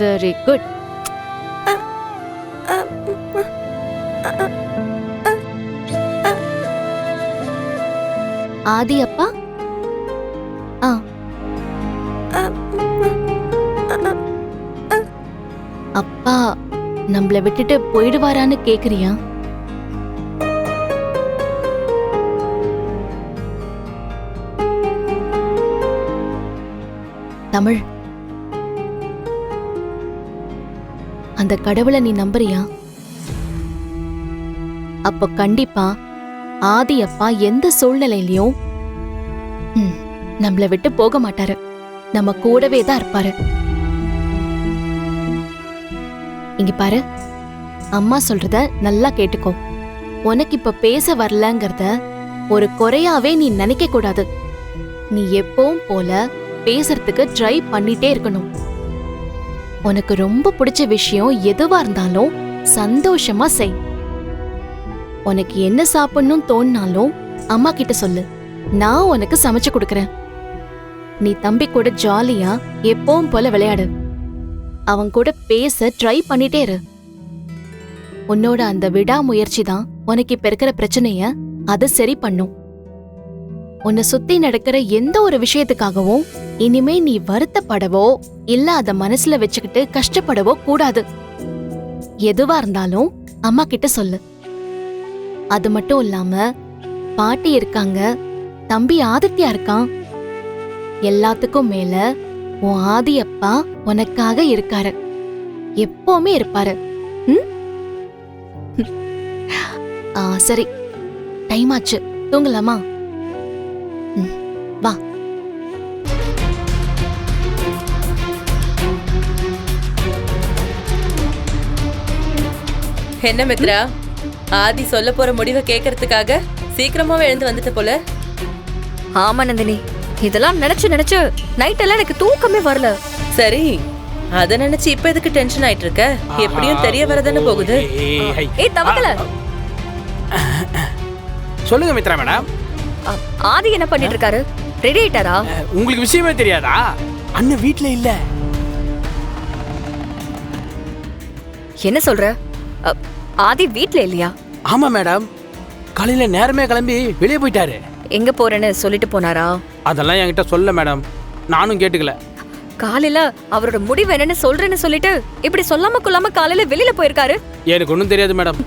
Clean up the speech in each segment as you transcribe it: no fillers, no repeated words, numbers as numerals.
Very good. ஆதி அப்பா, அப்பா நம்மள விட்டுட்டு போயிடுவாரான்னு கேக்குறியா? தமிழ், அந்த கடவுளை நீ நம்புறியா? அப்ப கண்டிப்பா ஆதி அப்பா எந்த சூழ்நிலையிலயும் நம்மள விட்டு போக மாட்டாரு. நம்ம கூடவே தான் இருப்பாரு. இங்க பாரு, அம்மா சொல்றத நல்லா கேட்டுக்கோ. உனக்கு இப்ப பேச வரலங்கறத ஒரு குறையாவே நீ நினைக்க கூடாது. நீ எப்பவும் போல பேசுறதுக்கு ட்ரை பண்ணிட்டே இருக்கணும். உனக்கு ரொம்ப பிடிச்ச விஷயம் எதுவா இருந்தாலும் சந்தோஷமா செய். உனக்கு என்ன சாப்பிடணும் தோணினாலும் அம்மா கிட்ட சொல்லு, நான் உனக்கு சமைச்சு கொடுக்கறேன். நீ தம்பி கூட ஜாலியா எப்பவும் போல விளையாடு. அவன் கூட பேச ட்ரை பண்ணிட்டே இரு. உன்னோட அந்த விடாமுயற்சி தான் உனக்கு இப்ப இருக்கிற பிரச்சனைய அது சரி பண்ணும். உன்னை சுத்தி நடக்கிற எந்த ஒரு விஷயத்துக்காகவும் இனிமே நீ வருத்தப்படவோ இல்ல அத மனசுல வச்சுக்கிட்டு கஷ்டப்படவோ கூடாது. எதுவா இருந்தாலும் அம்மா கிட்ட சொல்லு. அது மட்டும் இல்லாம பாட்டி இருக்காங்க, தம்பி ஆதித்யா இருக்கான். எல்லாத்துக்கும் மேல உன் ஆதி அப்பா உனக்காக இருக்காரு, எப்பவுமே இருப்பாரு. சரி, டைம் ஆச்சு, தூங்கலாமா? வா. என்ன மித்ரா, ஆதி சொல்ல போற முடிவை கேட்கறதுக்காக சீக்கிரமாவே எழுந்து வந்துட்ட போல. ஆமா நந்தினி, இதெல்லாம் நினைச்சு நினைச்சு நைட் எல்லாம் எனக்கு தூக்கமே வரல. சரி, அத நினைச்சு இப்ப எதுக்கு டென்ஷன் ஆயிட்டு இருக்க? எப்படியும் தெரிய வரதானே போகுது. ஏய் தவக்கல, சொல்லுங்க மித்ரா மேடம். ஆதி என்ன பண்ணிட்டு இருக்காரு? ரெடி ஆயிட்டாரா? உங்களுக்கு விஷயமே தெரியாதா? அண்ணன் வீட்ல இல்ல. என்ன சொல்ற? ஆதி வீட்ல இல்லையா? ஆமா மேடம், காலையில நேரமே கிளம்பி வெளியே போயிட்டாரு. எங்க போறேன்னு சொல்லிட்டு போனாரா? அதெல்லாம் என்கிட்ட சொல்ல மேடம், நானும் கேட்டுக்கல. காலையில அவரோட முடிவு என்னன்னு சொல்றேன்னு சொல்லிட்டு இப்படி சொல்லாம கொள்ளாம காலையில வெளியில போயிருக்காரு. எனக்கு ஒன்றும் தெரியாது madam.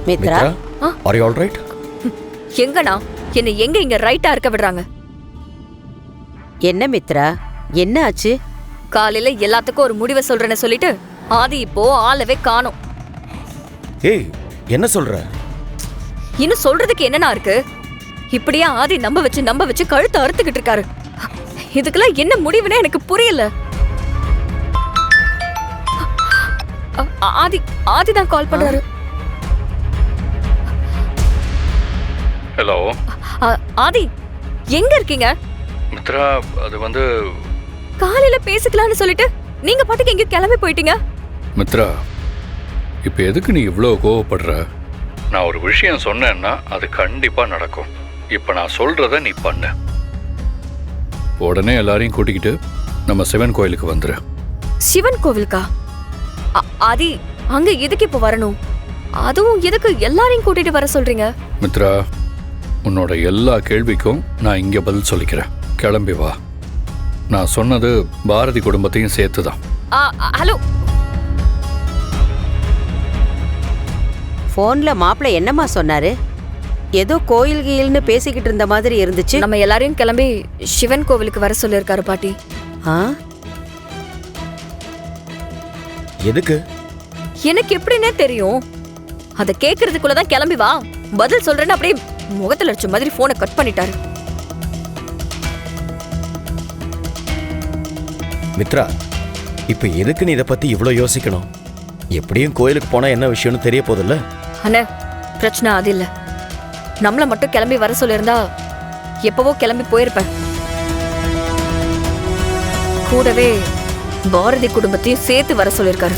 Mitra, are you all right? எங்கண்ணா என்ன எங்க இங்க ரைட்டா இருக்க விடுறாங்க? என்ன மித்ரா, என்ன ஆச்சு? காலையில எல்லாத்துக்கும் ஒரு முடிவை சொல்றேன்னு சொல்லிட்டு ஆதி இப்போ ஆளவே காணோம். ஏய், என்ன சொல்ற? இன்னும் சொல்றதுக்கு என்னன்னா இருக்கு? இப்படியே ஆதி நம்ப வச்சு கழுத்தை அறுத்துக்கிட்டு இருக்காரு. இதுக்கெல்லாம் என்ன முடிவுன்னு எனக்கு புரியல. ஆதி தான் கால் பண்றாரு. ஹலோ ஆதி, எங்க இருக்கீங்க? மித்ரா, அது வந்து காலையில பேசிக்கலாம்னு சொல்லிட்டு நீங்க பாட்டுக்கு எங்க கிளம்பி போயிட்டீங்க. மித்ரா, இப்போ எதுக்கு நீ இவ்வளோ கோவப்படுற? நான் ஒரு விஷயம் சொன்னேன்னா அது கண்டிப்பாக நடக்கும். இப்போ நான் சொல்கிறத நீ பண்ண. உடனே எல்லாரையும் கூட்டிக்கிட்டு நம்ம சிவன் கோயிலுக்கு வந்துரு. சிவன் கோவிலுக்கா? ஆதி, அங்க எதுக்கு இப்போ வரணும்? அதுவும் எதுக்கு எல்லாரையும் கூட்டிட்டு வர சொல்றீங்க? மித்ரா, உன்னோட எல்லா கேள்விக்கும் நான் இங்கே பதில் சொல்லிக்கிறேன். கிளம்பி வா. நான் சொன்னது பாரதி குடும்பத்தையும் சேர்த்து தான். ஹலோ, போன்ல மாப்பிள்ள என்னம்மா சொன்னாரு? ஏதோ கோயில் கீழ்னு பேசிக்கிட்டு இருந்த மாதிரி இருந்துச்சு. நம்ம எல்லாரையும் கிளம்பி சிவன் கோவிலுக்கு வர சொல்லிருக்காரு பாட்டி. எதுக்கு? எனக்கு எப்படின்னே தெரியும். அத கேக்குறதுக்குள்ளதான் கிளம்பி வா, பதில் சொல்றேன்னு அப்படியே முகத்துல அடிச்ச மாதிரி போனை கட் பண்ணிட்டாரு. மித்ரா, இப்ப எதுக்கு நீ இதை பத்தி இவ்ளோ யோசிக்கணும்? எப்படியும் கோயிலுக்கு போனா என்ன விஷயம்னு தெரிய போதில்ல. அண்ணே, பிரச்சனை அது இல்ல. நம்மள மட்டும் கிளம்பி வர சொல்லியிருந்தா எப்பவோ கிளம்பி போயிருப்பேன். கூடவே பாரதி குடும்பத்தையும் சேர்த்து வர சொல்லியிருக்காரு.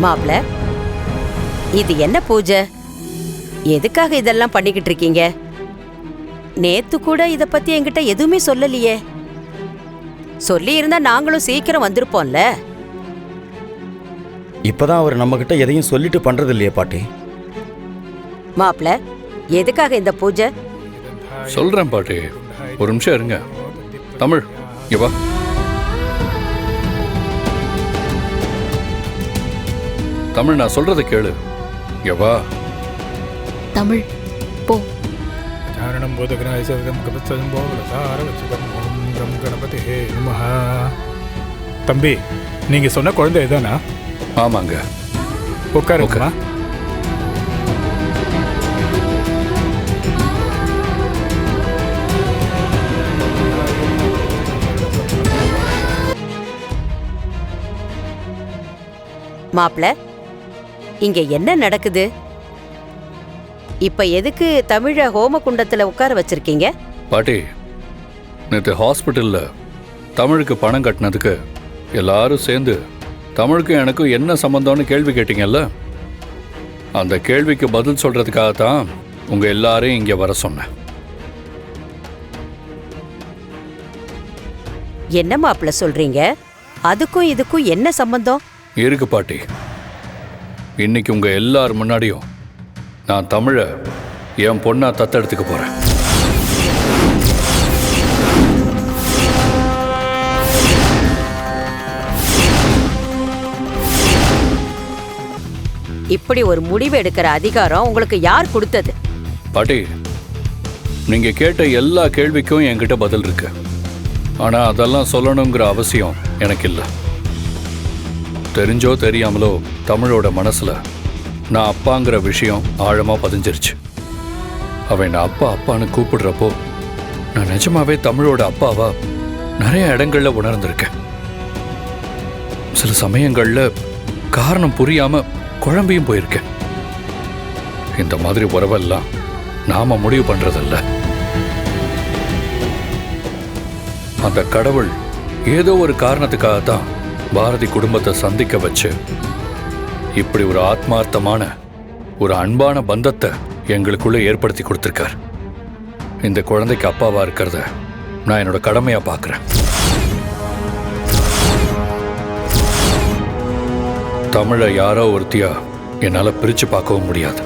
மாப்ள, இது என்ன பூஜை? எதுக்காக இதெல்லாம் பண்ணிக்கிட்டு இருக்கீங்க? நேத்து கூட இத பத்தி என்கிட்ட எதுவுமே சொல்லலையே. சொல்லி இருந்தா நாங்களும் சீக்கிரம் வந்திருப்போம்ல. இப்பதான் அவர் நம்ம கிட்ட எதையும் சொல்லிட்டு பண்றது இல்லையே பாட்டி. மாப்ள, எதுக்காக இந்த பூஜை? சொல்றேன் பாட்டி, ஒரு நிமிஷம் இருங்க. தமிழ், இங்க வா. தமிழ், நான் சொல்றதை கேளு. இங்க வா. தமிழ் போ. தம்பி, நீங்க சொன்ன குழந்தை இதானா? ஆமாங்க. உட்காருங்கம்மா. மாப்ள, இங்க என்ன நடக்குது? இப்ப எதுக்கு தமிழ ஹோம குண்டத்துல உட்கார வச்சிருக்கீங்க? பாட்டி, நேற்று ஹாஸ்பிட்டல்ல தமிழுக்கு பணம் கட்டினதுக்கு எல்லாரும் சேர்ந்து தமிழுக்கும் எனக்கும் என்ன சம்பந்தம்னு கேள்வி கேட்டீங்கல்ல, அந்த கேள்விக்கு பதில் சொல்றதுக்காகத்தான் உங்க எல்லாரையும் இங்க வர சொன்னேன். என்ன மாப்ள சொல்றீங்க? அதுக்கும் இதுக்கும் என்ன சம்பந்தம்? இருக்கு பாட்டி. இன்னைக்கு உங்க எல்லார் முன்னாடியும் நான் தமிழ என் பொண்ணா தத்தெடுத்துக்க போறேன். இப்படி ஒரு முடிவு எடுக்கிற அதிகாரம் உங்களுக்கு யார் கொடுத்தது? பாட்டி, நீங்க கேட்ட எல்லா கேள்விக்கும் என்கிட்ட பதில் இருக்கு. ஆனா அதெல்லாம் சொல்லணுங்கிற அவசியம் எனக்கு இல்லை. தெரிஞ்சோ தெரியாமலோ தமிழோட மனசுல நான் அப்பாங்கிற விஷயம் ஆழமா பதிஞ்சிருச்சு. அவன் நான் அப்பா அப்பான்னு கூப்பிடுறப்போ நான் நிஜமாவே தமிழோட அப்பாவா நிறைய இடங்கள்ல உணர்ந்திருக்கேன். சில சமயங்கள்ல காரணம் புரியாம குழம்பியும் போயிருக்கேன். இந்த மாதிரி உறவெல்லாம் நாம முடிவு பண்றதில்ல. அந்த கடவுள் ஏதோ ஒரு காரணத்துக்காகத்தான் பாரதி குடும்பத்தை சந்திக்க வச்சு இப்படி ஒரு ஆத்மார்த்தமான ஒரு அன்பான பந்தத்தை எங்களுக்குள்ள ஏற்படுத்தி கொடுத்திருக்கார். இந்த குழந்தைக்கு அப்பாவா இருக்கிறத நான் என்னோட கடமையா பார்க்கிறேன். தமிழை யாரோ ஒருத்தியா என்னால பிரிச்சு பார்க்கவும் முடியாது.